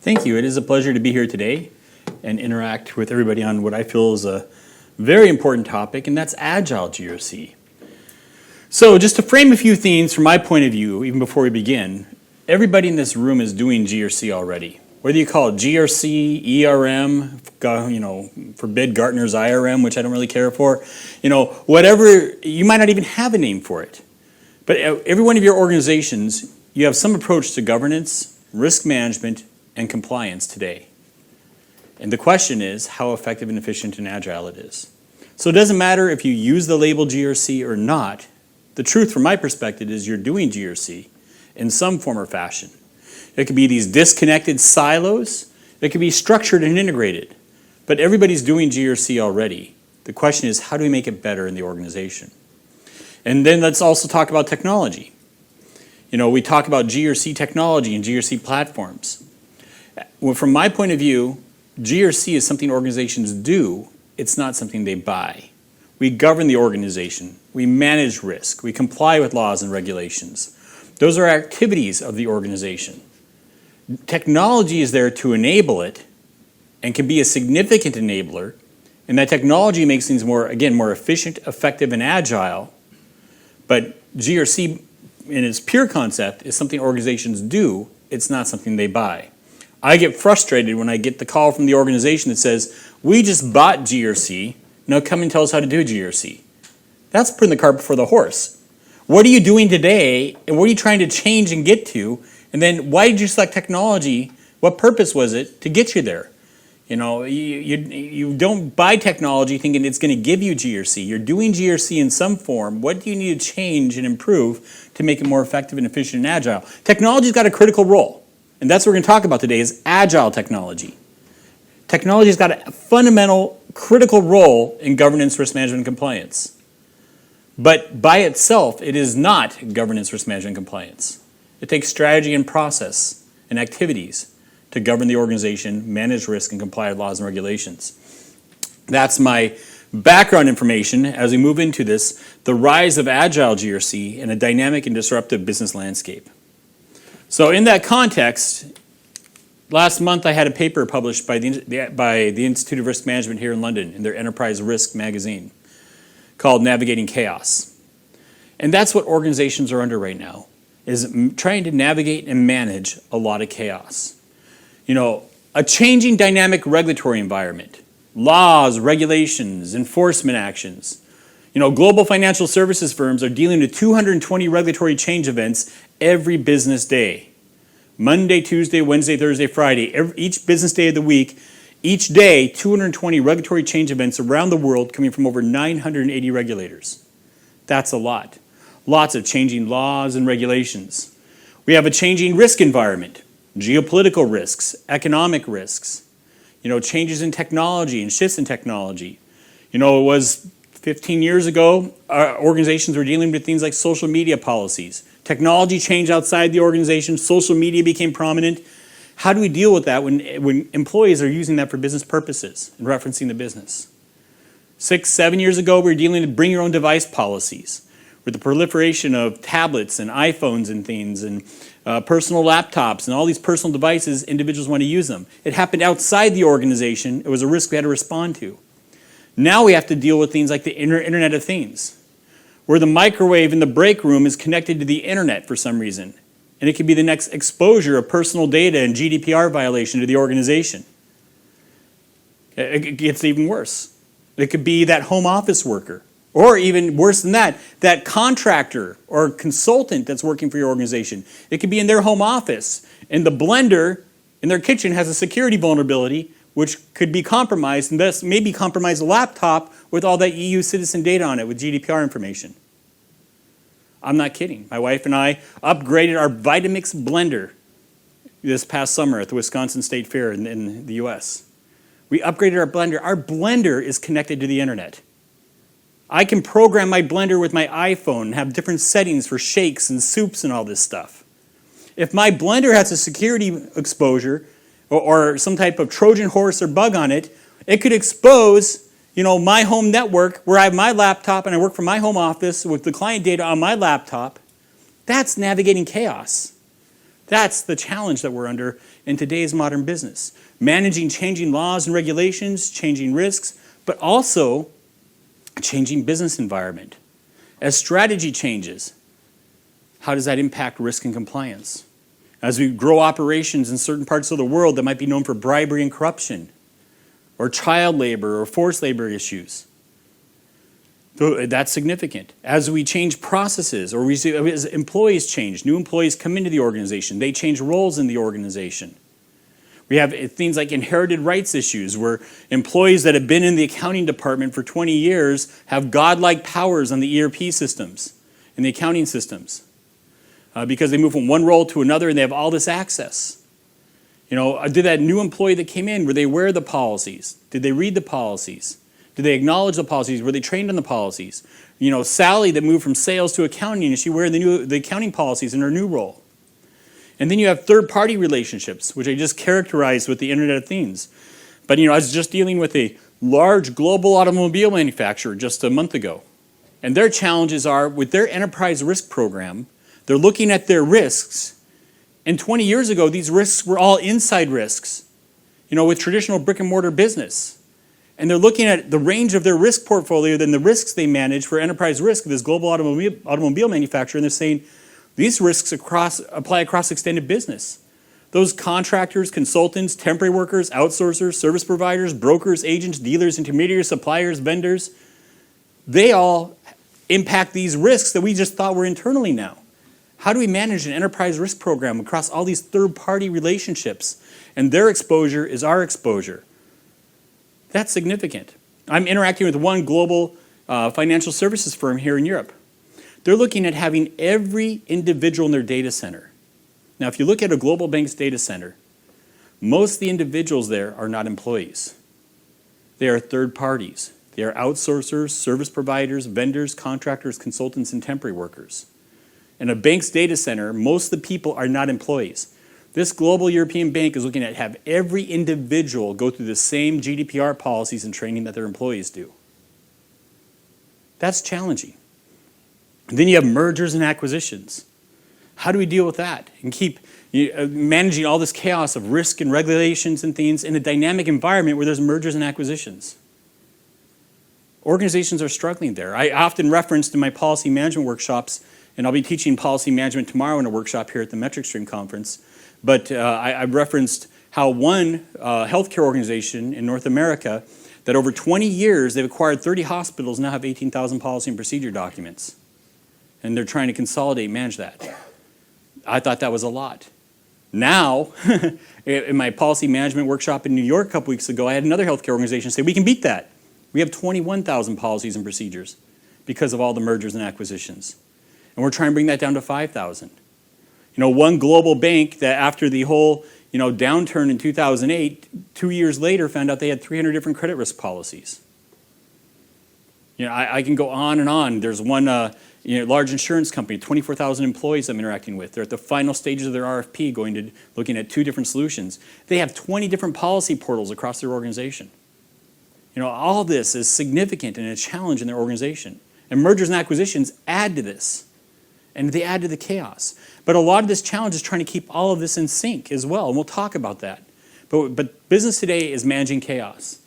Thank you. It is a pleasure to be here today and interact with everybody on what I feel is a very important topic, and that's Agile GRC. So just to frame a few things from my point of view, even before we begin, everybody in this room is doing GRC already. Whether you call it GRC, ERM, forbid Gartner's IRM, which I don't really care for, whatever, you might not even have a name for it. But every one of your organizations, you have some approach to governance, risk management, and compliance today. And the question is how effective and efficient and agile it is. So it doesn't matter if you use the label GRC or not. The truth from my perspective is you're doing GRC in some form or fashion. It could be these disconnected silos. It could be structured and integrated. But everybody's doing GRC already. The question is, how do we make it better in the organization? And then let's also talk about technology. We talk about GRC technology and GRC platforms. Well, from my point of view, GRC is something organizations do. It's not something they buy. We govern the organization. We manage risk. We comply with laws and regulations. Those are activities of the organization. Technology is there to enable it and can be a significant enabler. And that technology makes things more efficient, effective, and agile. But GRC, in its pure concept, is something organizations do. It's not something they buy. I get frustrated when I get the call from the organization that says, we just bought GRC, now come and tell us how to do GRC. That's putting the cart before the horse. What are you doing today, and what are you trying to change and get to? And then why did you select technology? What purpose was it to get you there? You don't buy technology thinking it's going to give you GRC. You're doing GRC in some form. What do you need to change and improve to make it more effective and efficient and agile? Technology's got a critical role. And that's what we're going to talk about today is agile technology. Technology's got a fundamental, critical role in governance, risk management, and compliance. But by itself, it is not governance, risk management, and compliance. It takes strategy and process and activities to govern the organization, manage risk, and comply with laws and regulations. That's my background information as we move into this, the rise of Agile GRC in a dynamic and disruptive business landscape. So in that context, last month I had a paper published by the Institute of Risk Management here in London in their Enterprise Risk magazine called Navigating Chaos. And that's what organizations are under right now, is trying to navigate and manage a lot of chaos. A changing dynamic regulatory environment, laws, regulations, enforcement actions. Global financial services firms are dealing with 220 regulatory change events every business day. Monday, Tuesday, Wednesday, Thursday, Friday, each business day of the week, each day, 220 regulatory change events around the world coming from over 980 regulators. That's a lot. Lots of changing laws and regulations. We have a changing risk environment, geopolitical risks, economic risks, changes in technology and shifts in technology. It was 15 years ago, organizations were dealing with things like social media policies. Technology changed outside the organization. Social media became prominent. How do we deal with that when employees are using that for business purposes and referencing the business? 6, 7 years ago, we were dealing with bring your own device policies with the proliferation of tablets and iPhones and things and personal laptops and all these personal devices, individuals want to use them. It happened outside the organization. It was a risk we had to respond to. Now we have to deal with things like the Internet of Things, where the microwave in the break room is connected to the internet for some reason. And it could be the next exposure of personal data and GDPR violation to the organization. It gets even worse. It could be that home office worker, or even worse than that, that contractor or consultant that's working for your organization. It could be in their home office, and the blender in their kitchen has a security vulnerability which could be compromised, and thus maybe compromise a laptop with all that EU citizen data on it with GDPR information. I'm not kidding. My wife and I upgraded our Vitamix blender this past summer at the Wisconsin State Fair in the US. We upgraded our blender. Our blender is connected to the internet. I can program my blender with my iPhone and have different settings for shakes and soups and all this stuff. If my blender has a security exposure, or some type of Trojan horse or bug on it, it could expose, my home network where I have my laptop and I work from my home office with the client data on my laptop. That's navigating chaos. That's the challenge that we're under in today's modern business. Managing changing laws and regulations, changing risks, but also a changing business environment. As strategy changes, how does that impact risk and compliance? As we grow operations in certain parts of the world that might be known for bribery and corruption, or child labor or forced labor issues, that's significant. As we change processes, or as employees change, new employees come into the organization, they change roles in the organization. We have things like inherited rights issues, where employees that have been in the accounting department for 20 years have godlike powers on the ERP systems and the accounting systems. Because they move from one role to another and they have all this access. Did that new employee that came in, were they aware of the policies? Did they read the policies? Did they acknowledge the policies? Were they trained on the policies? Sally that moved from sales to accounting, is she aware of the accounting policies in her new role? And then you have third-party relationships, which I just characterized with the Internet of Things. But I was just dealing with a large global automobile manufacturer just a month ago. And their challenges are, with their enterprise risk program, they're looking at their risks. And 20 years ago, these risks were all inside risks, with traditional brick and mortar business. And they're looking at the range of their risk portfolio, then the risks they manage for enterprise risk of this global automobile manufacturer, and they're saying these risks apply across extended business. Those contractors, consultants, temporary workers, outsourcers, service providers, brokers, agents, dealers, intermediaries, suppliers, vendors, they all impact these risks that we just thought were internally now. How do we manage an enterprise risk program across all these third-party relationships? And their exposure is our exposure. That's significant. I'm interacting with one global financial services firm here in Europe. They're looking at having every individual in their data center. Now, if you look at a global bank's data center, most of the individuals there are not employees. They are third parties. They are outsourcers, service providers, vendors, contractors, consultants, and temporary workers. In a bank's data center, most of the people are not employees. This global European bank is looking at have every individual go through the same GDPR policies and training that their employees do. That's challenging. And then you have mergers and acquisitions. How do we deal with that and keep managing all this chaos of risk and regulations and things in a dynamic environment where there's mergers and acquisitions? Organizations are struggling there. I often referenced in my policy management workshops, and I'll be teaching policy management tomorrow in a workshop here at the Metric Stream Conference, but I referenced how one healthcare organization in North America, that over 20 years they've acquired 30 hospitals, now have 18,000 policy and procedure documents. And they're trying to consolidate and manage that. I thought that was a lot. Now, in my policy management workshop in New York a couple weeks ago, I had another healthcare organization say, we can beat that. We have 21,000 policies and procedures because of all the mergers and acquisitions. And we're trying to bring that down to 5,000. One global bank that after the whole downturn in 2008, 2 years later found out they had 300 different credit risk policies. I can go on and on. There's one large insurance company, 24,000 employees I'm interacting with. They're at the final stages of their RFP looking at 2 different solutions. They have 20 different policy portals across their organization. All of this is significant and a challenge in their organization. And mergers and acquisitions add to this. And they add to the chaos. But a lot of this challenge is trying to keep all of this in sync as well, and we'll talk about that. But business today is managing chaos.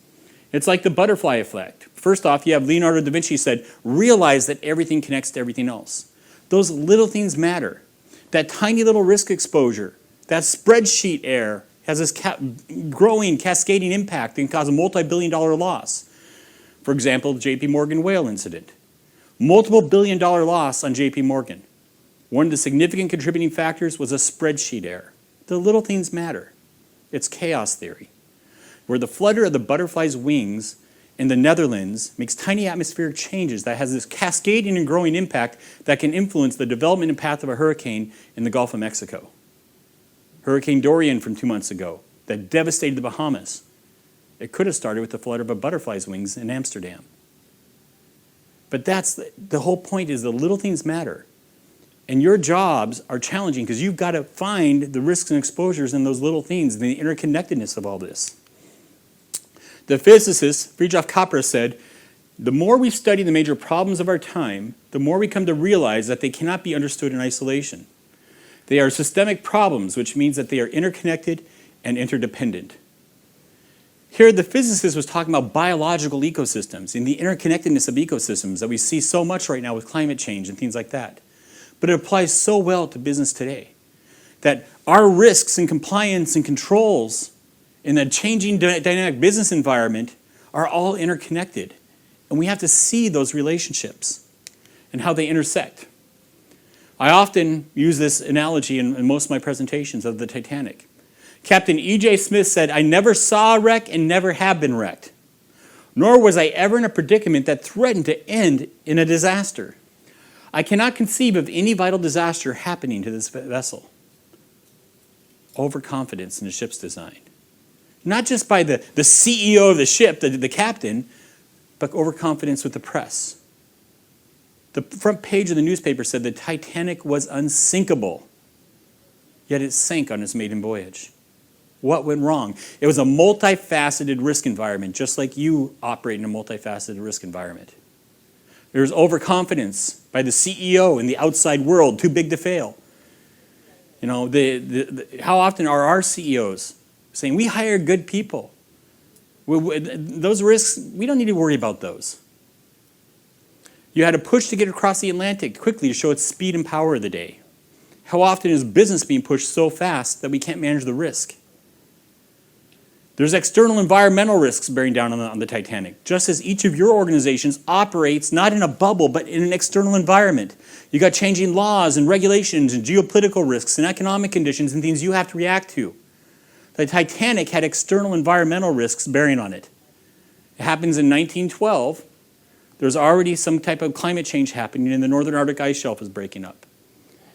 It's like the butterfly effect. First off, you have Leonardo da Vinci said, realize that everything connects to everything else. Those little things matter. That tiny little risk exposure, that spreadsheet error has this growing, cascading impact and can cause a multi-billion-dollar loss. For example, the JP Morgan whale incident. Multiple billion-dollar loss on JP Morgan. One of the significant contributing factors was a spreadsheet error. The little things matter. It's chaos theory, where the flutter of the butterfly's wings in the Netherlands makes tiny atmospheric changes that has this cascading and growing impact that can influence the development and path of a hurricane in the Gulf of Mexico. Hurricane Dorian from 2 months ago that devastated the Bahamas. It could have started with the flutter of a butterfly's wings in Amsterdam. But that's the whole point, is the little things matter. And your jobs are challenging because you've got to find the risks and exposures in those little things and the interconnectedness of all this. The physicist Friedrich Capra said, the more we study the major problems of our time, the more we come to realize that they cannot be understood in isolation. They are systemic problems, which means that they are interconnected and interdependent. Here, the physicist was talking about biological ecosystems and the interconnectedness of ecosystems that we see so much right now with climate change and things like that. But it applies so well to business today, that our risks and compliance and controls in the changing dynamic business environment are all interconnected. And we have to see those relationships and how they intersect. I often use this analogy in most of my presentations of the Titanic. Captain E.J. Smith said, "I never saw a wreck and never have been wrecked. Nor was I ever in a predicament that threatened to end in a disaster. I cannot conceive of any vital disaster happening to this vessel." Overconfidence in the ship's design. Not just by the CEO of the ship, the captain, but overconfidence with the press. The front page of the newspaper said the Titanic was unsinkable, yet it sank on its maiden voyage. What went wrong? It was a multifaceted risk environment, just like you operate in a multifaceted risk environment. There was overconfidence by the CEO in the outside world, too big to fail. You know, how often are our CEOs saying, "We hire good people. Those risks, we don't need to worry about those." You had to push to get across the Atlantic quickly to show its speed and power of the day. How often is business being pushed so fast that we can't manage the risk? There's external environmental risks bearing down on the Titanic, just as each of your organizations operates not in a bubble, but in an external environment. You got changing laws and regulations and geopolitical risks and economic conditions and things you have to react to. The Titanic had external environmental risks bearing on it. It happens in 1912. There's already some type of climate change happening, and the northern Arctic ice shelf is breaking up.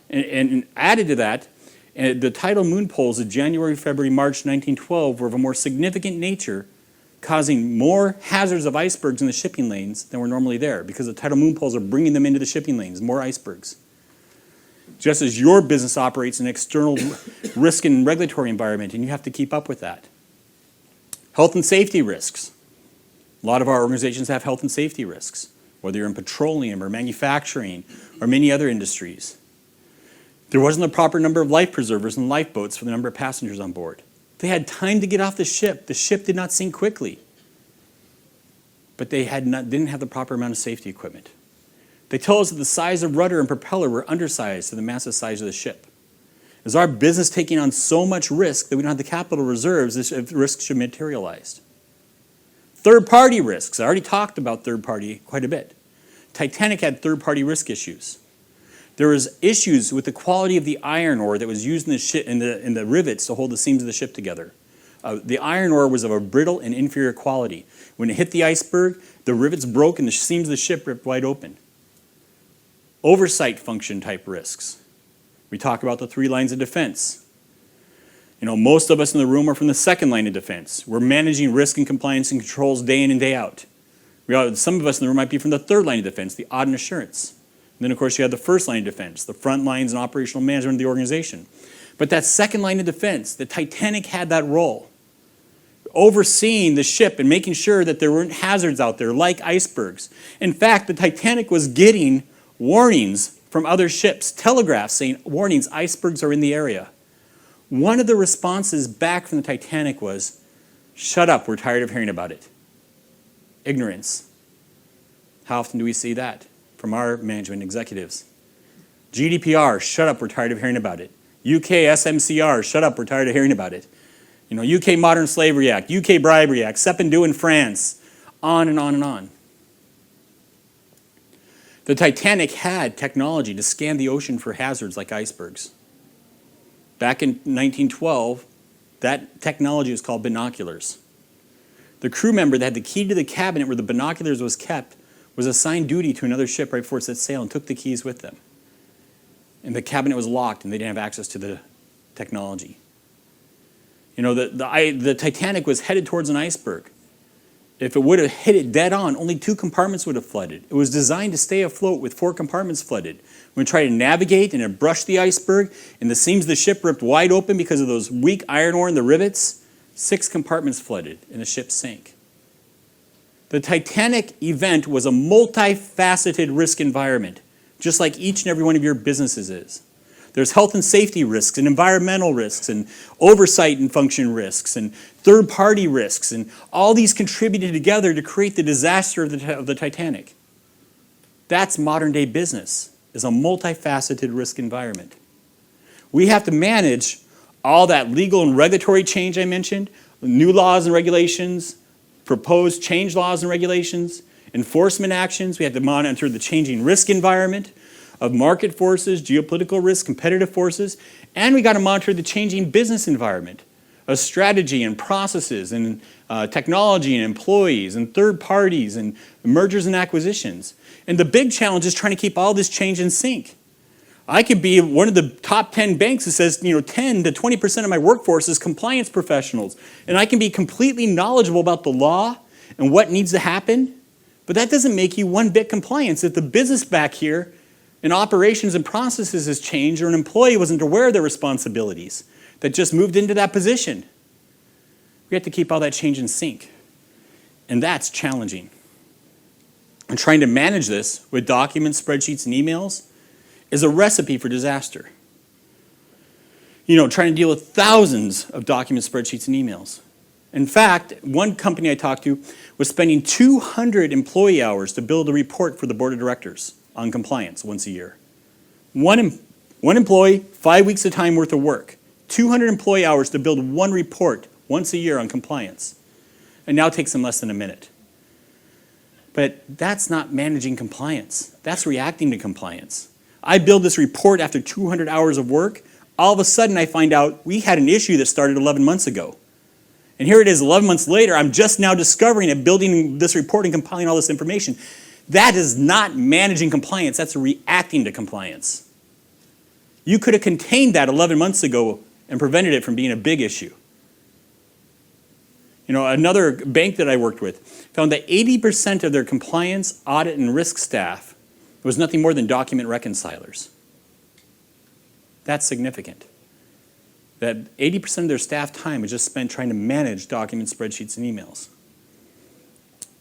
And added to that, the tidal moon poles of January, February, March 1912 were of a more significant nature, causing more hazards of icebergs in the shipping lanes than were normally there, because the tidal moon poles are bringing them into the shipping lanes, more icebergs. Just as your business operates in an external risk and regulatory environment, and you have to keep up with that. Health and safety risks. A lot of our organizations have health and safety risks, whether you're in petroleum or manufacturing or many other industries. There wasn't a proper number of life preservers and lifeboats for the number of passengers on board. They had time to get off the ship. The ship did not sink quickly. But they didn't have the proper amount of safety equipment. They told us that the size of rudder and propeller were undersized to the massive size of the ship. Is our business taking on so much risk that we don't have the capital reserves, this risk should materialize? Third-party risks. I already talked about third-party quite a bit. Titanic had third-party risk issues. There was issues with the quality of the iron ore that was used in the rivets to hold the seams of the ship together. The iron ore was of a brittle and inferior quality. When it hit the iceberg, the rivets broke and the seams of the ship ripped wide open. Oversight function type risks. We talk about the 3 lines of defense. You know, most of us in the room are from the second line of defense. We're managing risk and compliance and controls day in and day out. Some of us in the room might be from the third line of defense, the audit and assurance. And then, of course, you have the first line of defense, the front lines and operational management of the organization. But that second line of defense, the Titanic had that role, overseeing the ship and making sure that there weren't hazards out there like icebergs. In fact, the Titanic was getting warnings from other ships, telegraphs saying, "Warnings, icebergs are in the area." One of the responses back from the Titanic was, "Shut up, we're tired of hearing about it." Ignorance. How often do we see that from our management executives? GDPR, "Shut up, we're tired of hearing about it." UK SMCR, "Shut up, we're tired of hearing about it." You know, UK Modern Slavery Act, UK Bribery Act, Seppendu in France, on and on and on. The Titanic had technology to scan the ocean for hazards like icebergs. Back in 1912, that technology was called binoculars. The crew member that had the key to the cabinet where the binoculars was kept was assigned duty to another ship right before it set sail and took the keys with them. And the cabinet was locked and they didn't have access to the technology. You know, the Titanic was headed towards an iceberg. If it would have hit it dead on, only 2 compartments would have flooded. It was designed to stay afloat with 4 compartments flooded. When it tried to navigate and it brushed the iceberg and the seams of the ship ripped wide open because of those weak iron ore in the rivets, 6 compartments flooded and the ship sank. The Titanic event was a multifaceted risk environment, just like each and every one of your businesses is. There's health and safety risks and environmental risks and oversight and function risks and third-party risks, and all these contributed together to create the disaster of the Titanic. That's modern-day business, is a multifaceted risk environment. We have to manage all that legal and regulatory change I mentioned, new laws and regulations, proposed change laws and regulations, enforcement actions. We have to monitor the changing risk environment of market forces, geopolitical risks, competitive forces, and we got to monitor the changing business environment of strategy and processes and technology and employees and third parties and mergers and acquisitions. And the big challenge is trying to keep all this change in sync. I could be one of the top 10 banks that says, 10 to 20% of my workforce is compliance professionals, and I can be completely knowledgeable about the law and what needs to happen, but that doesn't make you one bit compliance. If the business back here in operations and processes has changed, or an employee wasn't aware of their responsibilities that just moved into that position, we have to keep all that change in sync. And that's challenging. And trying to manage this with documents, spreadsheets, and emails is a recipe for disaster. Trying to deal with thousands of documents, spreadsheets, and emails. In fact, one company I talked to was spending 200 employee hours to build a report for the board of directors on compliance once a year. One employee, 5 weeks of time worth of work. 200 employee hours to build one report once a year on compliance. And now it takes them less than a minute. But that's not managing compliance. That's reacting to compliance. I build this report after 200 hours of work. All of a sudden, I find out we had an issue that started 11 months ago. And here it is 11 months later, I'm just now discovering it, building this report and compiling all this information. That is not managing compliance. That's reacting to compliance. You could have contained that 11 months ago and prevented it from being a big issue. Another bank that I worked with found that 80% of their compliance, audit, and risk staff was nothing more than document reconcilers. That's significant. That 80% of their staff time is just spent trying to manage documents, spreadsheets, and emails.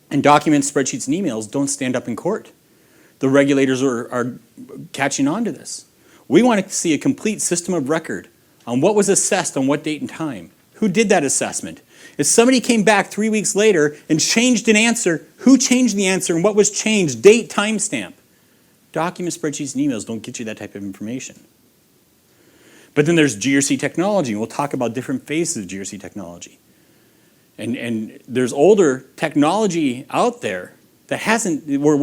And documents, spreadsheets, and emails don't stand up in court. The regulators are catching on to this. We want to see a complete system of record on what was assessed on what date and time. Who did that assessment? If somebody came back 3 weeks later and changed an answer, who changed the answer and what was changed? Date, timestamp. Documents, spreadsheets, and emails don't get you that type of information. But then there's GRC technology, and we'll talk about different phases of GRC technology. And there's older technology out there that hasn't, where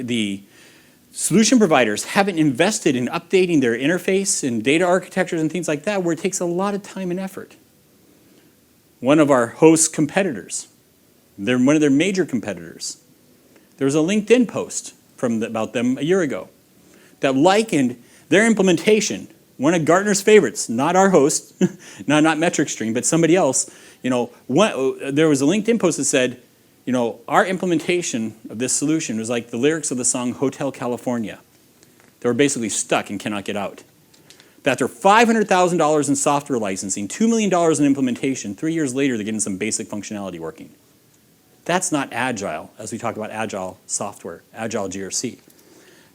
the solution providers haven't invested in updating their interface and data architectures and things like that, where it takes a lot of time and effort. One of our host competitors, one of their major competitors, there was a LinkedIn post about them a year ago that likened their implementation, one of Gartner's favorites, not our host, not MetricStream, but somebody else. There was a LinkedIn post that said, our implementation of this solution was like the lyrics of the song Hotel California. They were basically stuck and cannot get out. But after $500,000 in software licensing, $2 million in implementation, 3 years later they're getting some basic functionality working. That's not agile, as we talk about agile software, Agile GRC.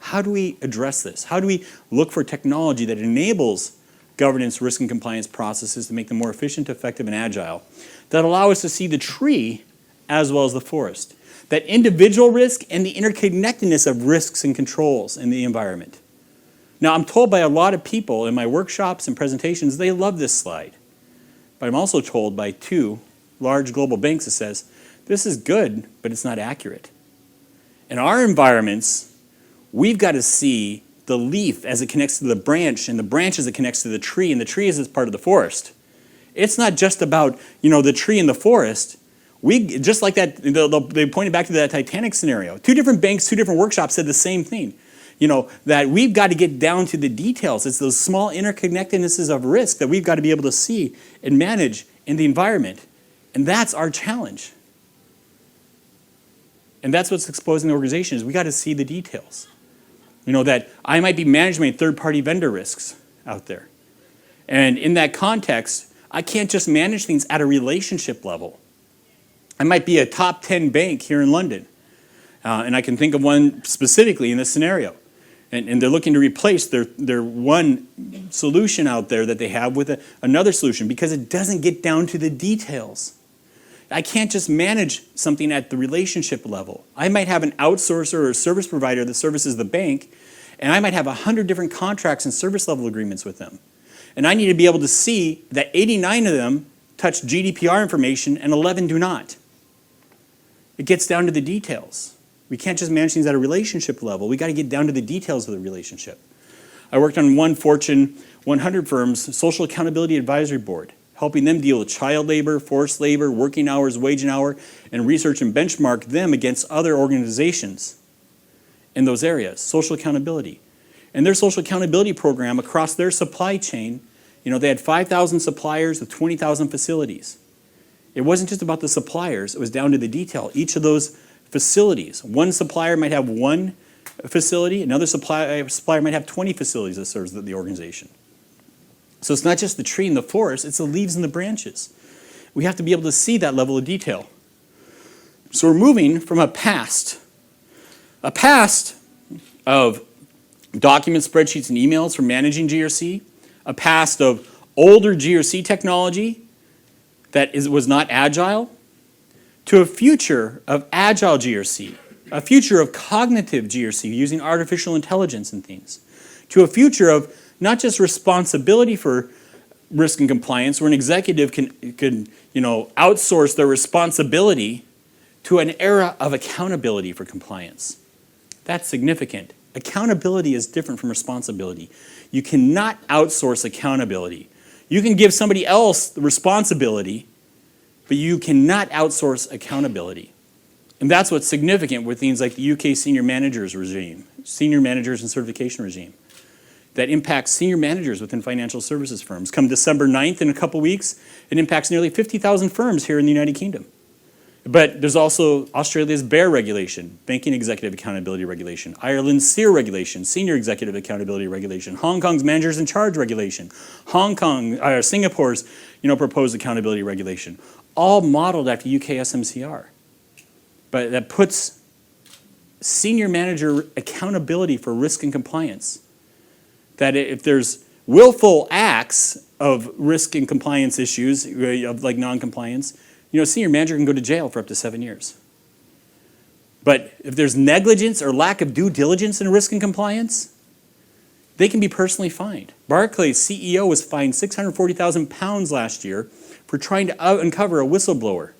How do we address this? How do we look for technology that enables governance, risk, and compliance processes to make them more efficient, effective, and agile, that allow us to see the tree as well as the forest, that individual risk and the interconnectedness of risks and controls in the environment? Now, I'm told by a lot of people in my workshops and presentations, they love this slide. But I'm also told by 2 large global banks that says, this is good, but it's not accurate. In our environments, we've got to see the leaf as it connects to the branch, and the branch as it connects to the tree, and the tree as part of the forest. It's not just about, the tree and the forest. Just like that, they pointed back to that Titanic scenario. 2 different banks, 2 different workshops said the same thing. That we've got to get down to the details. It's those small interconnectednesses of risk that we've got to be able to see and manage in the environment. And that's our challenge. And that's what's exposing the organization, is we got to see the details. That I might be managing third-party vendor risks out there. And in that context, I can't just manage things at a relationship level. I might be a top 10 bank here in London. And I can think of one specifically in this scenario. And they're looking to replace their one solution out there that they have with another solution because it doesn't get down to the details. I can't just manage something at the relationship level. I might have an outsourcer or a service provider that services the bank, and I might have 100 different contracts and service level agreements with them. And I need to be able to see that 89 of them touch GDPR information and 11 do not. It gets down to the details. We can't just manage things at a relationship level. We got to get down to the details of the relationship. I worked on one Fortune 100 firm's social accountability advisory board, helping them deal with child labor, forced labor, working hours, wage and hour, and research and benchmark them against other organizations in those areas, social accountability. And their social accountability program across their supply chain, they had 5,000 suppliers with 20,000 facilities. It wasn't just about the suppliers, it was down to the detail. Each of those facilities, one supplier might have one facility, another supplier might have 20 facilities that serves the organization. So it's not just the tree and the forest, it's the leaves and the branches. We have to be able to see that level of detail. So we're moving from a past of document spreadsheets and emails for managing GRC, a past of older GRC technology that was not agile, to a future of agile GRC, a future of cognitive GRC using artificial intelligence and things, to a future of not just responsibility for risk and compliance, where an executive can outsource their responsibility, to an era of accountability for compliance. That's significant. Accountability is different from responsibility. You cannot outsource accountability. You can give somebody else the responsibility, but you cannot outsource accountability. And that's what's significant with things like the UK senior managers regime, senior managers and certification regime, that impacts senior managers within financial services firms. Come December 9th, in a couple weeks, it impacts nearly 50,000 firms here in the United Kingdom. But there's also Australia's BEAR regulation, Banking Executive Accountability Regulation, Ireland's SEER regulation, Senior Executive Accountability Regulation, Hong Kong's Managers in Charge regulation, Singapore's proposed accountability regulation, all modeled after UK SMCR. But that puts senior manager accountability for risk and compliance. That if there's willful acts of risk and compliance issues, of like non-compliance, a senior manager can go to jail for up to 7 years. But if there's negligence or lack of due diligence in risk and compliance, they can be personally fined. Barclays' CEO was fined £640,000 last year for trying to uncover a whistleblower.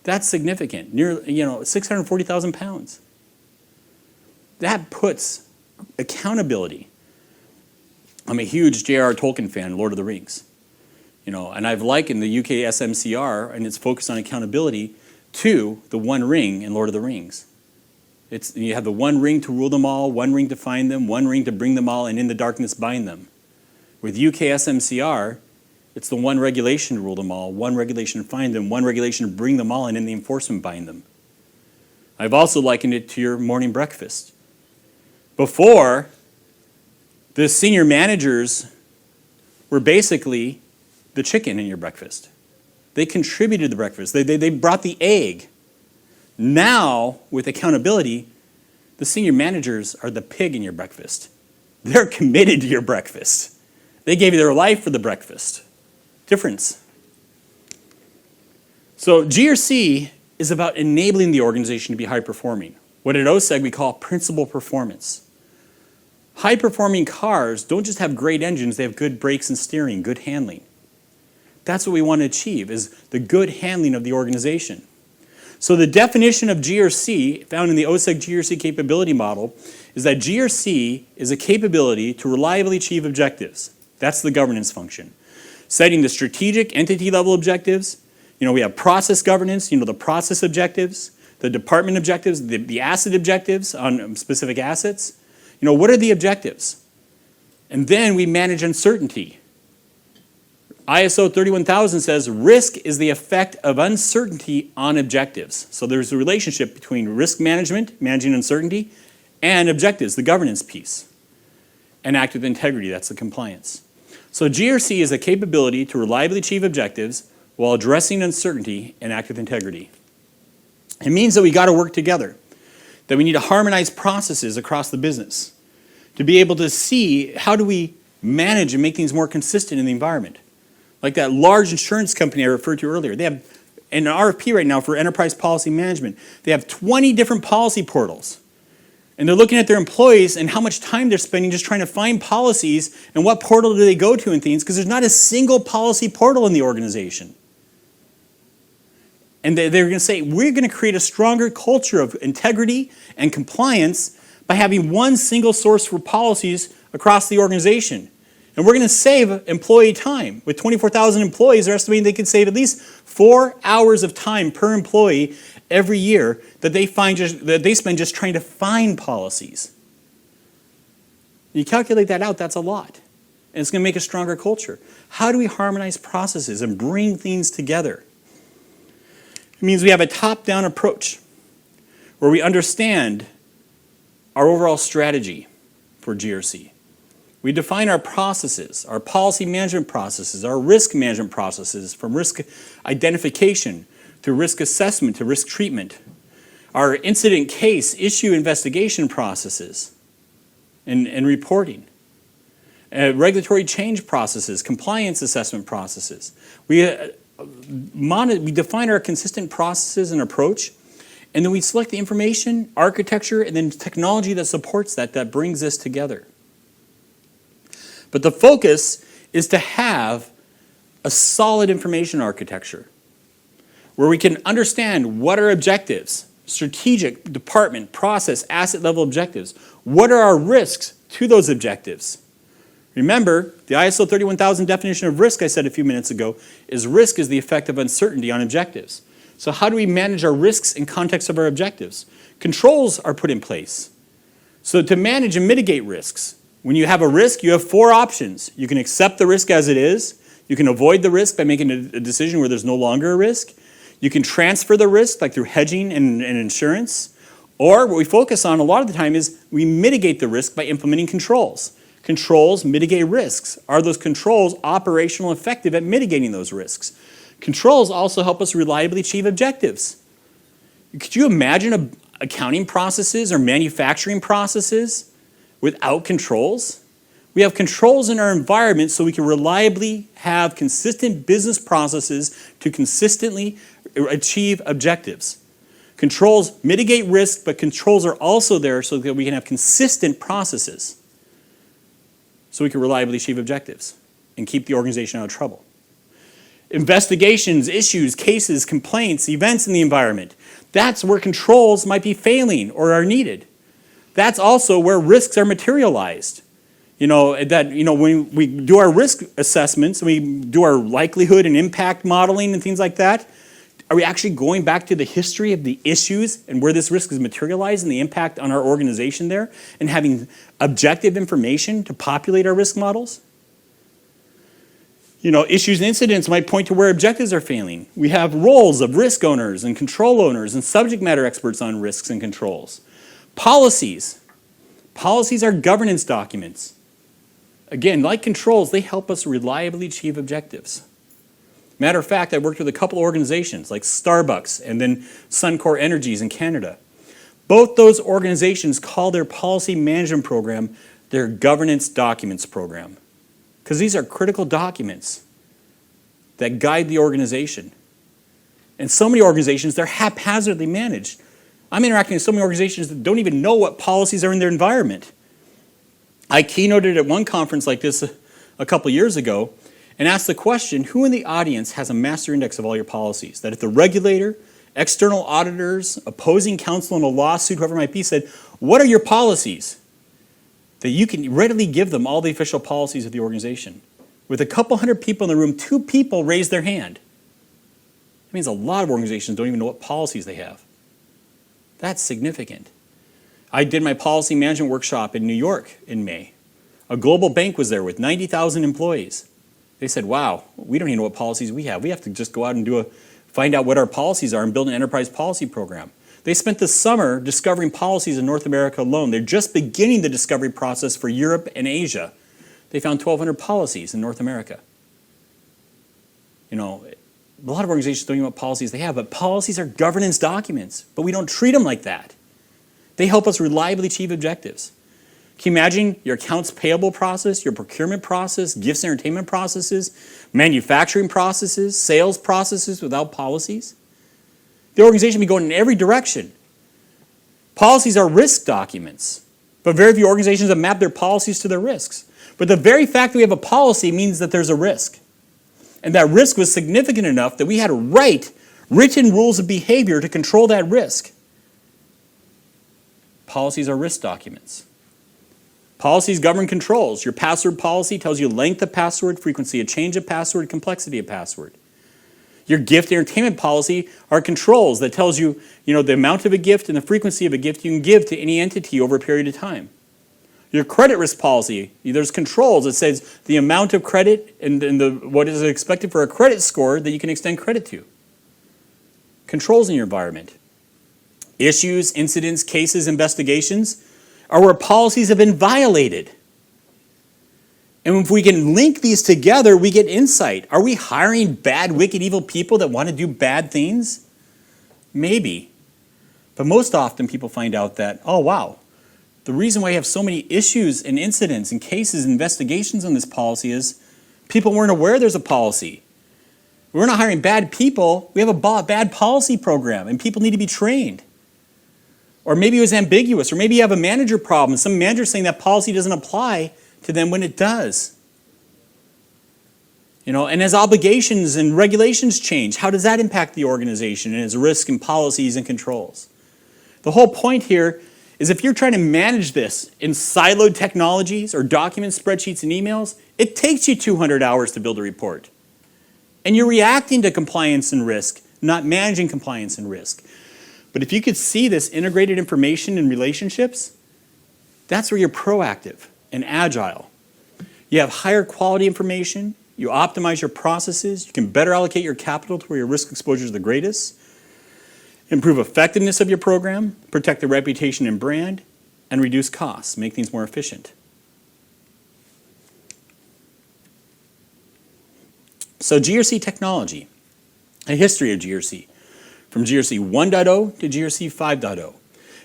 That's significant. £640,000. That puts accountability. I'm a huge J.R.R. Tolkien fan, Lord of the Rings. And I've likened the UK SMCR and its focus on accountability to the One Ring in Lord of the Rings. You have the one ring to rule them all, one ring to find them, one ring to bring them all, and in the darkness bind them. With UK SMCR, it's the one regulation to rule them all, one regulation to find them, one regulation to bring them all, and in the enforcement bind them. I've also likened it to your morning breakfast. Before, the senior managers were basically the chicken in your breakfast. They contributed to the breakfast. They brought the egg. Now, with accountability, the senior managers are the pig in your breakfast. They're committed to your breakfast. They gave you their life for the breakfast. Difference. So GRC is about enabling the organization to be high-performing. What at OSEG we call principal performance. High-performing cars don't just have great engines, they have good brakes and steering, good handling. That's what we want to achieve, is the good handling of the organization. So the definition of GRC, found in the OSEG GRC capability model, is that GRC is a capability to reliably achieve objectives. That's the governance function. Setting the strategic entity-level objectives. We have process governance, the process objectives, the department objectives, the asset objectives on specific assets. What are the objectives? And then we manage uncertainty. ISO 31000 says risk is the effect of uncertainty on objectives. So there's a relationship between risk management, managing uncertainty, and objectives, the governance piece. And act with integrity, that's the compliance. So GRC is a capability to reliably achieve objectives while addressing uncertainty and act with integrity. It means that we got to work together. that we need to harmonize processes across the business to be able to see how do we manage and make things more consistent in the environment. Like that large insurance company I referred to earlier. They have an RFP right now for enterprise policy management. They have 20 different policy portals. And they're looking at their employees and how much time they're spending just trying to find policies and what portal do they go to and things, because there's not a single policy portal in the organization. And they're going to say, we're going to create a stronger culture of integrity and compliance by having one single source for policies across the organization. And we're going to save employee time. With 24,000 employees, they're estimating they can save at least 4 hours of time per employee every year that they spend just trying to find policies. You calculate that out, that's a lot. And it's going to make a stronger culture. How do we harmonize processes and bring things together? It means we have a top-down approach where we understand our overall strategy for GRC. We define our processes, our policy management processes, our risk management processes, from risk identification to risk assessment to risk treatment, our incident case issue investigation processes and reporting, regulatory change processes, compliance assessment processes. We define our consistent processes and approach, and then we select the information, architecture, and then technology that supports that brings this together. But the focus is to have a solid information architecture where we can understand what are objectives, strategic, department, process, asset level objectives. What are our risks to those objectives? Remember, the ISO 31000 definition of risk I said a few minutes ago is risk is the effect of uncertainty on objectives. So how do we manage our risks in context of our objectives? Controls are put in place. So to manage and mitigate risks, when you have a risk, you have 4 options. You can accept the risk as it is. You can avoid the risk by making a decision where there's no longer a risk. You can transfer the risk, like through hedging and insurance. Or what we focus on a lot of the time is we mitigate the risk by implementing controls. Controls mitigate risks. Are those controls operational effective at mitigating those risks? Controls also help us reliably achieve objectives. Could you imagine accounting processes or manufacturing processes without controls? We have controls in our environment so we can reliably have consistent business processes to consistently achieve objectives. Controls mitigate risk, but controls are also there so that we can have consistent processes so we can reliably achieve objectives and keep the organization out of trouble. Investigations, issues, cases, complaints, events in the environment. That's where controls might be failing or are needed. That's also where risks are materialized. When we do our risk assessments, we do our likelihood and impact modeling and things like that, are we actually going back to the history of the issues and where this risk is materialized and the impact on our organization there and having objective information to populate our risk models? Issues and incidents might point to where objectives are failing. We have roles of risk owners and control owners and subject matter experts on risks and controls. Policies. Policies are governance documents. Again, like controls, they help us reliably achieve objectives. Matter of fact, I worked with a couple organizations like Starbucks and then Suncor Energies in Canada. Both those organizations call their policy management program their governance documents program, because these are critical documents that guide the organization. And so many organizations, they're haphazardly managed. I'm interacting with so many organizations that don't even know what policies are in their environment. I keynoted at one conference like this a couple years ago and asked the question, who in the audience has a master index of all your policies? That if the regulator, external auditors, opposing counsel in a lawsuit, whoever it might be, said, what are your policies? That you can readily give them all the official policies of the organization. With a couple hundred people in the room, 2 people raised their hand. That means a lot of organizations don't even know what policies they have. That's significant. I did my policy management workshop in New York in May. A global bank was there with 90,000 employees. They said, wow, we don't even know what policies we have. We have to just go out and find out what our policies are and build an enterprise policy program. They spent the summer discovering policies in North America alone. They're just beginning the discovery process for Europe and Asia. They found 1,200 policies in North America. A lot of organizations don't even know what policies they have, but policies are governance documents, but we don't treat them like that. They help us reliably achieve objectives. Can you imagine your accounts payable process, your procurement process, gifts and entertainment processes, manufacturing processes, sales processes without policies? The organization would be going in every direction. Policies are risk documents, but very few organizations have mapped their policies to their risks. But the very fact that we have a policy means that there's a risk. And that risk was significant enough that we had to write written rules of behavior to control that risk. Policies are risk documents. Policies govern controls. Your password policy tells you length of password, frequency of change of password, complexity of password. Your gift entertainment policy are controls that tells you, the amount of a gift and the frequency of a gift you can give to any entity over a period of time. Your credit risk policy, there's controls that says the amount of credit and what is expected for a credit score that you can extend credit to. Controls in your environment. Issues, incidents, cases, investigations are where policies have been violated. And if we can link these together, we get insight. Are we hiring bad, wicked, evil people that want to do bad things? Maybe. But most often people find out that, oh wow, the reason why we have so many issues and incidents and cases and investigations on this policy is people weren't aware there's a policy. We're not hiring bad people. We have a bad policy program and people need to be trained. Or maybe it was ambiguous, or maybe you have a manager problem. Some manager saying that policy doesn't apply to them when it does. And as obligations and regulations change, how does that impact the organization and its risk and policies and controls? The whole point here is if you're trying to manage this in siloed technologies or documents, spreadsheets, and emails, it takes you 200 hours to build a report. And you're reacting to compliance and risk, not managing compliance and risk. But if you could see this integrated information in relationships, that's where you're proactive and agile. You have higher quality information, you optimize your processes, you can better allocate your capital to where your risk exposure is the greatest, improve effectiveness of your program, protect the reputation and brand, and reduce costs, make things more efficient. So GRC technology, a history of GRC. From GRC 1.0 to GRC 5.0.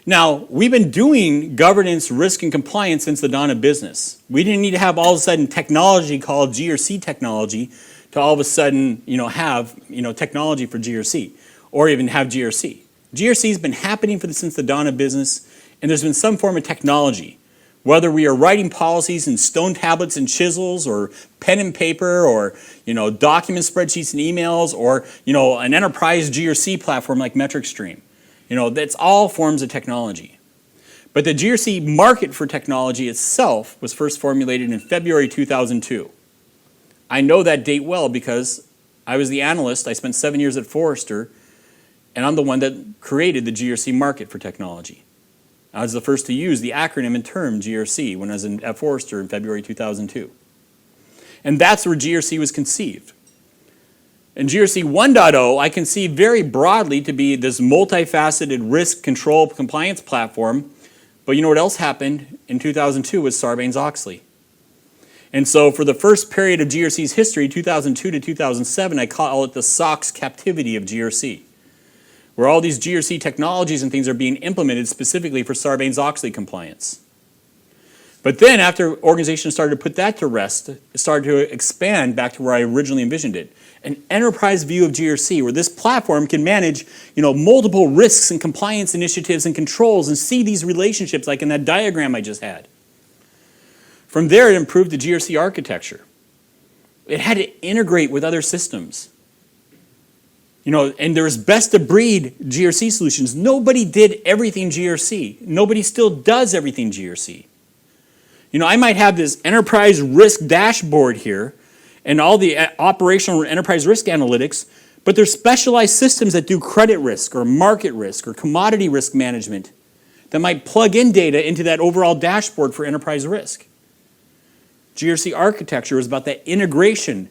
Now, we've been doing governance, risk, and compliance since the dawn of business. We didn't need to have all of a sudden technology called GRC technology to all of a sudden have technology for GRC or even have GRC. GRC has been happening since the dawn of business, and there's been some form of technology. Whether we are writing policies in stone tablets and chisels or pen and paper or document spreadsheets and emails or an enterprise GRC platform like MetricStream. That's all forms of technology. But the GRC market for technology itself was first formulated in February 2002. I know that date well because I was the analyst. I spent 7 years at Forrester, and I'm the one that created the GRC market for technology. I was the first to use the acronym and term GRC when I was at Forrester in February 2002. And that's where GRC was conceived. And GRC 1.0, I conceive very broadly to be this multifaceted risk control compliance platform. But you know what else happened in 2002 with Sarbanes-Oxley. And so for the first period of GRC's history, 2002 to 2007, I call it the SOX captivity of GRC, where all these GRC technologies and things are being implemented specifically for Sarbanes-Oxley compliance. But then after organizations started to put that to rest, it started to expand back to where I originally envisioned it. An enterprise view of GRC, where this platform can manage multiple risks and compliance initiatives and controls and see these relationships like in that diagram I just had. From there, it improved the GRC architecture. It had to integrate with other systems. And there's best-of-breed GRC solutions. Nobody did everything GRC. Nobody still does everything GRC. I might have this enterprise risk dashboard here and all the operational enterprise risk analytics, but there's specialized systems that do credit risk or market risk or commodity risk management that might plug in data into that overall dashboard for enterprise risk. GRC architecture is about that integration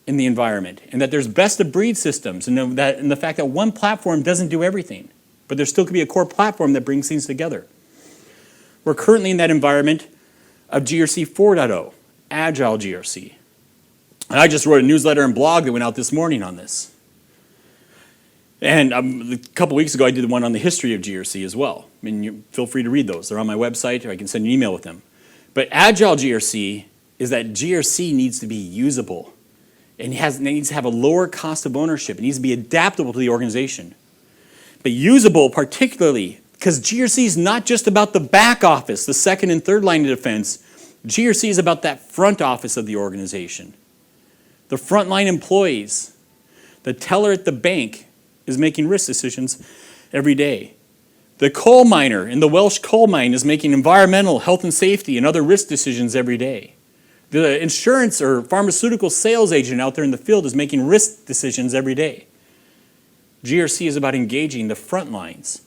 in the environment, and that there's best-of-breed systems, and the fact that one platform doesn't do everything, but there still could be a core platform that brings things together. We're currently in that environment of GRC 4.0, Agile GRC. And I just wrote a newsletter and blog that went out this morning on this. And a couple weeks ago, I did one on the history of GRC as well. feel free to read those. They're on my website, or I can send you an email with them. But Agile GRC is that GRC needs to be usable. And it needs to have a lower cost of ownership. It needs to be adaptable to the organization. But usable particularly, because GRC is not just about the back office, the second and third line of defense. GRC is about that front office of the organization. The frontline employees, the teller at the bank is making risk decisions every day. The coal miner in the Welsh coal mine is making environmental, health and safety, and other risk decisions every day. The insurance or pharmaceutical sales agent out there in the field is making risk decisions every day. GRC is about engaging the front lines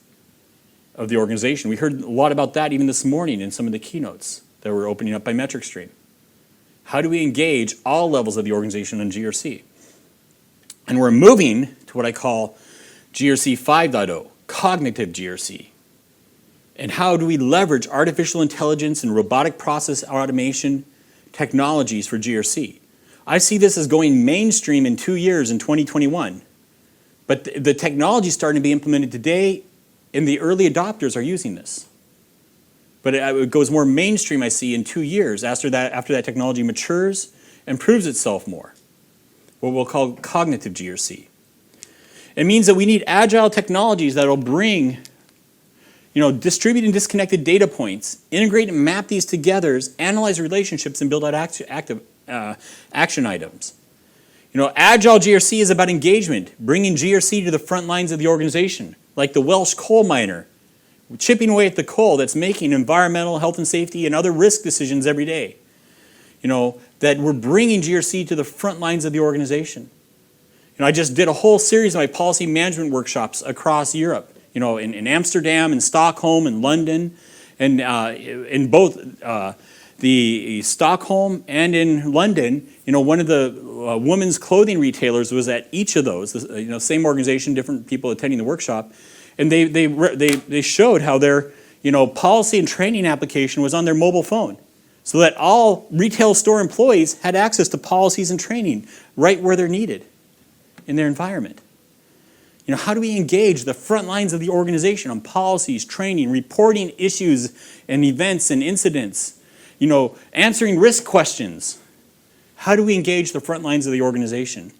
of the organization. We heard a lot about that even this morning in some of the keynotes that were opening up by MetricStream. How do we engage all levels of the organization on GRC? And we're moving to what I call GRC 5.0, cognitive GRC. And how do we leverage artificial intelligence and robotic process automation technologies for GRC? I see this as going mainstream in 2 years in 2021. But the technology is starting to be implemented today, and the early adopters are using this. But it goes more mainstream, I see, in 2 years after that technology matures and proves itself more. What we'll call cognitive GRC. It means that we need agile technologies that will bring, distribute and disconnected data points, integrate and map these together, analyze relationships, and build out action items. Agile GRC is about engagement, bringing GRC to the front lines of the organization, like the Welsh coal miner, chipping away at the coal that's making environmental, health and safety, and other risk decisions every day. That we're bringing GRC to the front lines of the organization. I just did a whole series of my policy management workshops across Europe, in Amsterdam and Stockholm and London, and in both the Stockholm and in London, one of the women's clothing retailers was at each of those, same organization, different people attending the workshop, and they showed how their policy and training application was on their mobile phone, so that all retail store employees had access to policies and training right where they're needed in their environment. How do we engage the front lines of the organization on policies, training, reporting issues and events and incidents, answering risk questions? How do we engage the front lines of the organization?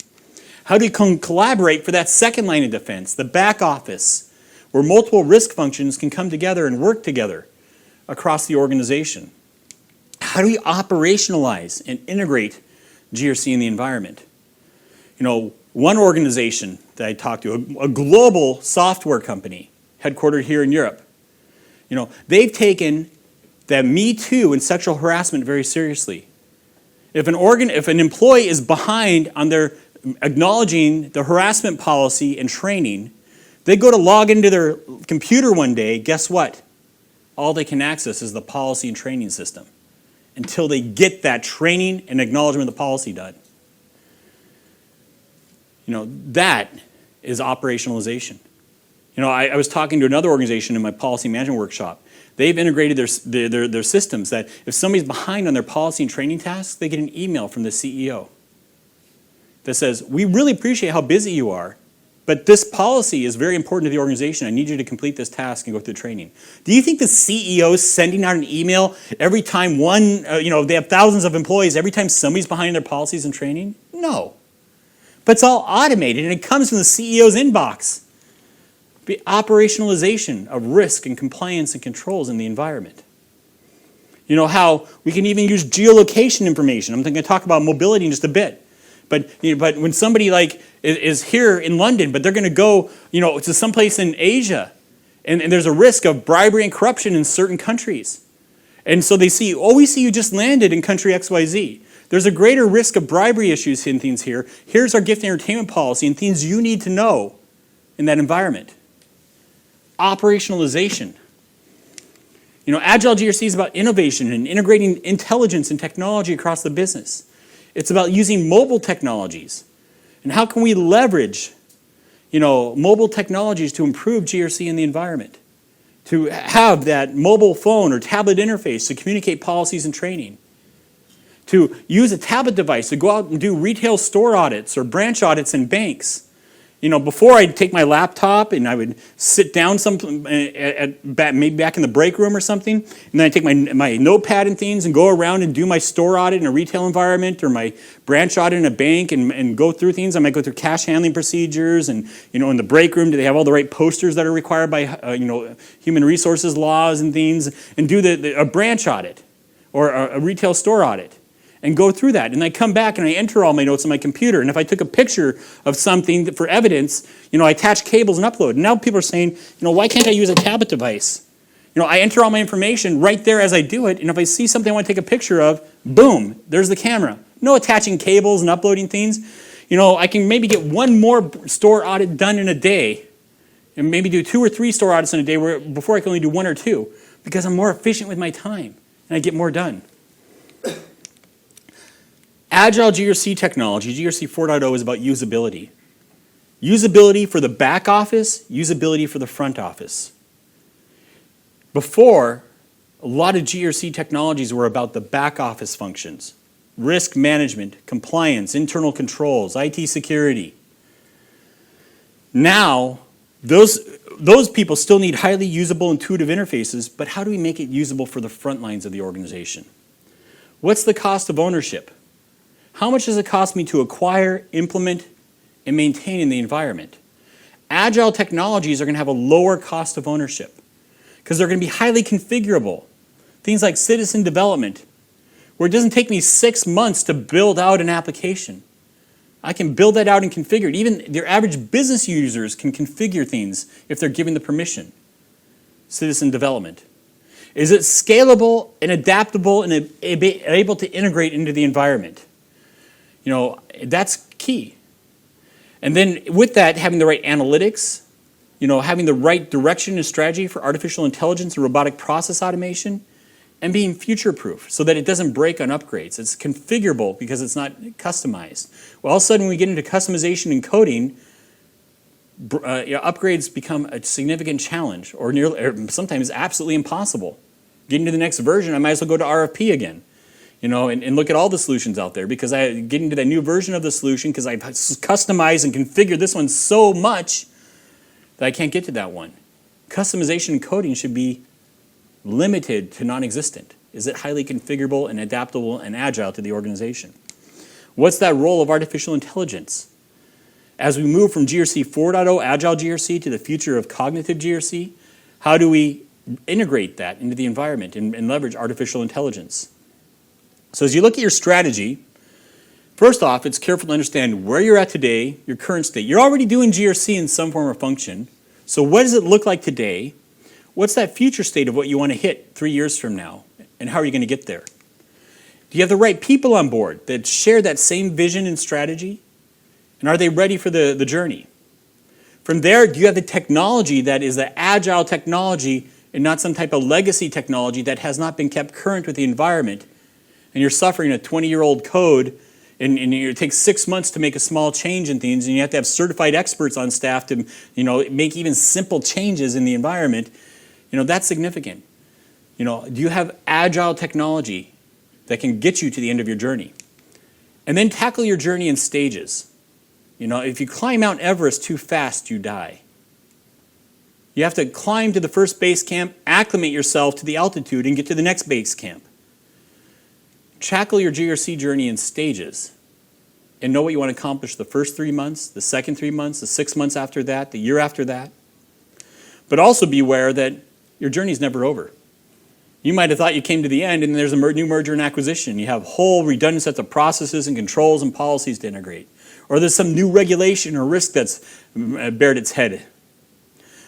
How do we collaborate for that second line of defense, the back office, where multiple risk functions can come together and work together across the organization? How do we operationalize and integrate GRC in the environment? One organization that I talked to, a global software company headquartered here in Europe, they've taken that Me Too and sexual harassment very seriously. If an employee is behind on their acknowledging the harassment policy and training, they go to log into their computer one day, guess what? All they can access is the policy and training system until they get that training and acknowledgement of the policy done. That is operationalization. I was talking to another organization in my policy management workshop. They've integrated their systems that if somebody's behind on their policy and training tasks, they get an email from the CEO that says, we really appreciate how busy you are, but this policy is very important to the organization. I need you to complete this task and go through training. Do you think the CEO is sending out an email every time they have thousands of employees, every time somebody's behind their policies and training? No. But it's all automated, and it comes from the CEO's inbox. The operationalization of risk and compliance and controls in the environment. How we can even use geolocation information. I'm going to talk about mobility in just a bit. But when somebody is here in London, but they're going to go to someplace in Asia, and there's a risk of bribery and corruption in certain countries. And so they see, we see you just landed in country XYZ. There's a greater risk of bribery issues in things here. Here's our gift and entertainment policy and things you need to know in that environment. Operationalization. Agile GRC is about innovation and integrating intelligence and technology across the business. It's about using mobile technologies. And how can we leverage, mobile technologies to improve GRC in the environment? To have that mobile phone or tablet interface to communicate policies and training. To use a tablet device to go out and do retail store audits or branch audits in banks Before I'd take my laptop and I would sit down maybe back in the break room or something, and then I'd take my notepad and things and go around and do my store audit in a retail environment or my branch audit in a bank and go through things. I might go through cash handling procedures and, in the break room, do they have all the right posters that are required by, human resources laws and things, and do a branch audit or a retail store audit. And go through that. And I come back and I enter all my notes on my computer. And if I took a picture of something for evidence, I attach cables and upload. And now people are saying, why can't I use a tablet device? I enter all my information right there as I do it. And if I see something I want to take a picture of, boom, there's the camera. No attaching cables and uploading things. I can maybe get one more store audit done in a day. And maybe do 2 or 3 store audits in a day before I can only do 1 or 2. Because I'm more efficient with my time. And I get more done. Agile GRC technology, GRC 4.0, is about usability. Usability for the back office, usability for the front office. Before, a lot of GRC technologies were about the back office functions. Risk management, compliance, internal controls, IT security. Now, those people still need highly usable, intuitive interfaces, but how do we make it usable for the front lines of the organization? What's the cost of ownership? How much does it cost me to acquire, implement, and maintain in the environment? Agile technologies are going to have a lower cost of ownership because they're going to be highly configurable. Things like citizen development, where it doesn't take me 6 months to build out an application. I can build that out and configure it. Even their average business users can configure things if they're given the permission. Citizen development. Is it scalable and adaptable and able to integrate into the environment? That's key. And then with that, having the right analytics, having the right direction and strategy for artificial intelligence and robotic process automation, and being future-proof so that it doesn't break on upgrades. It's configurable because it's not customized. Well, all of a sudden, when we get into customization and coding, upgrades become a significant challenge or sometimes absolutely impossible. Getting to the next version, I might as well go to RFP again. And look at all the solutions out there because I get into that new version of the solution because I've customized and configured this one so much that I can't get to that one. Customization and coding should be limited to non-existent. Is it highly configurable and adaptable and agile to the organization? What's that role of artificial intelligence? As we move from GRC 4.0 Agile GRC to the future of cognitive GRC, how do we integrate that into the environment and leverage artificial intelligence? So as you look at your strategy, first off, it's careful to understand where you're at today, your current state. You're already doing GRC in some form or function. So what does it look like today? What's that future state of what you want to hit 3 years from now? And how are you going to get there? Do you have the right people on board that share that same vision and strategy? And are they ready for the journey? From there, do you have the technology that is the agile technology and not some type of legacy technology that has not been kept current with the environment? And you're suffering a 20-year-old code, and it takes 6 months to make a small change in things, and you have to have certified experts on staff to make even simple changes in the environment. That's significant. Do you have agile technology that can get you to the end of your journey? And then tackle your journey in stages. If you climb Mount Everest too fast, you die. You have to climb to the first base camp, acclimate yourself to the altitude, and get to the next base camp. Tackle your GRC journey in stages and know what you want to accomplish the first 3 months, the second 3 months, the 6 months after that, the year after that. But also be aware that your journey is never over. You might have thought you came to the end and there's a new merger and acquisition. You have whole redundant sets of processes and controls and policies to integrate. Or there's some new regulation or risk that's bared its head.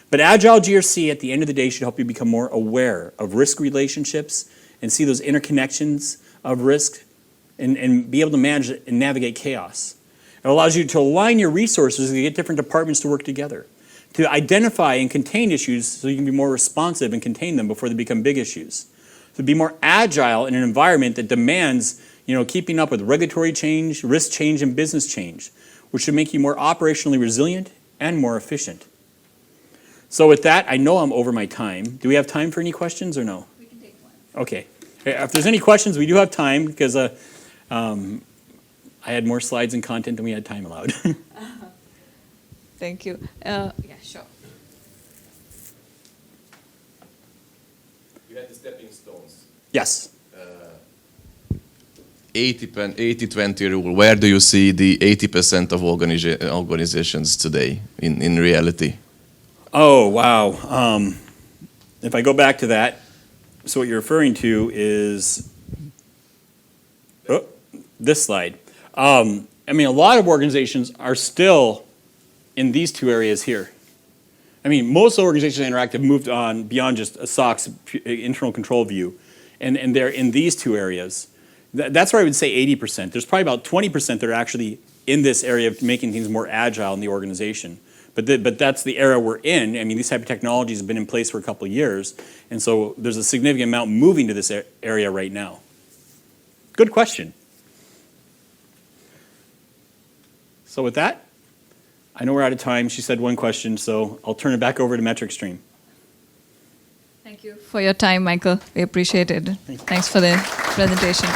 But Agile GRC at the end of the day should help you become more aware of risk relationships and see those interconnections of risk and be able to manage and navigate chaos. It allows you to align your resources to get different departments to work together, to identify and contain issues so you can be more responsive and contain them before they become big issues. To be more agile in an environment that demands keeping up with regulatory change, risk change, and business change, which should make you more operationally resilient and more efficient. So with that, I know I'm over my time. Do we have time for any questions or no? We can take one. Okay. If there's any questions, we do have time because I had more slides and content than we had time allowed. Thank you. Yeah, sure. You had the stepping stones. Yes. 80-20 rule. Where do you see the 80% of organizations today in reality? Oh, wow. If I go back to that, so what you're referring to is this slide. I mean, a lot of organizations are still in these two areas here. I mean, most organizations I interact have moved on beyond just a SOX internal control view, and they're in these two areas. That's where I would say 80%. There's probably about 20% that are actually in this area of making things more agile in the organization. But that's the era we're in. I mean, these type of technologies have been in place for a couple of years, and so there's a significant amount moving to this area right now. Good question. So with that, I know we're out of time. She said one question, so I'll turn it back over to Metric Stream. Thank you for your time, Michael. We appreciate it. Thanks for the presentation.